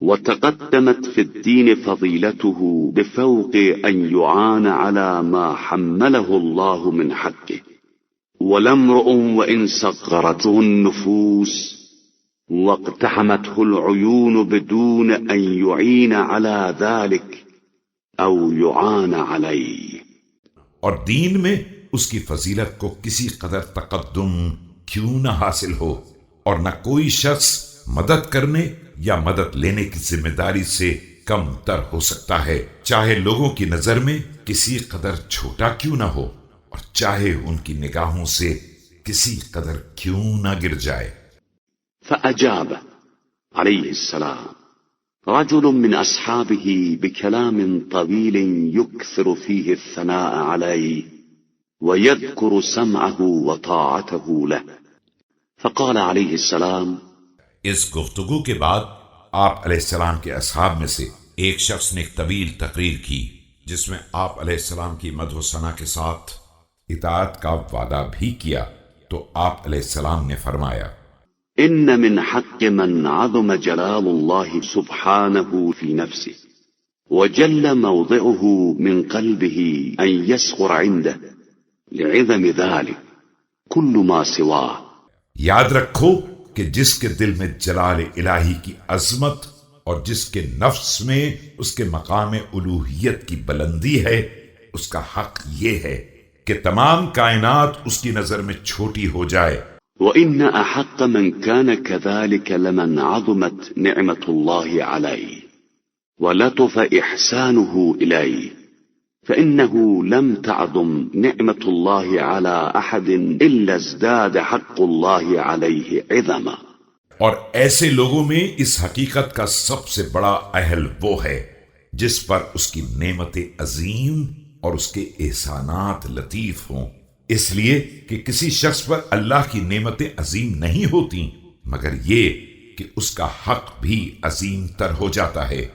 وتقدمت في الدين فضيلته بفوق أن يعان على ما حمله الله من حقه، ولامرؤ وإن صغرته النفوس واقتحمته العيون بدون أن يعين على ذلك أو يعان عليه. اور دین میں اس کی فضیلت کو کسی قدر تقدم کیوں نہ حاصل ہو، اور نہ کوئی شخص مدد کرنے یا مدد لینے کی ذمہ داری سے کم تر ہو سکتا ہے، چاہے لوگوں کی نظر میں کسی قدر چھوٹا کیوں نہ ہو، اور چاہے ان کی نگاہوں سے کسی قدر کیوں نہ گر جائے۔ فأجاب عليه السلام رجل من أصحابه بكلام طويل يكثر فيه الثناء عليه ويذكر سمعه وطاعته له، فقال عليه السلام: اس گفتگو کے بعد آپ علیہ السلام کے اصحاب میں سے ایک شخص نے ایک طویل تقریر کی جس میں آپ علیہ السلام کی مدح و ثنا کے ساتھ اطاعت کا وعدہ بھی کیا، تو آپ علیہ السلام نے فرمایا: إن من حق من عظم جلال الله سبحانه في نفسه وجل موضعه من قلبه أن يصغر عنده لعظم ذلك كل ما سواه۔ یاد رکھو کہ جس کے دل میں جلال الہی کی عظمت اور جس کے نفس میں اس کے مقام الوہیت کی بلندی ہے، اس کا حق یہ ہے کہ تمام کائنات اس کی نظر میں چھوٹی ہو جائے۔ وإن أحق من كان كذلك لمن عظمت نعمة الله عليه ولطف إحسانه إليه، فإنه لم تعظم نعمة الله على أحد إلا ازداد حق الله عليه عظما۔ اور ایسے لوگوں میں اس حقیقت کا سب سے بڑا اہل وہ ہے جس پر اس کی نعمت عظیم اور اس کے احسانات لطیف ہوں، اس لیے کہ کسی شخص پر اللہ کی نعمتیں عظیم نہیں ہوتی مگر یہ کہ اس کا حق بھی عظیم تر ہو جاتا ہے۔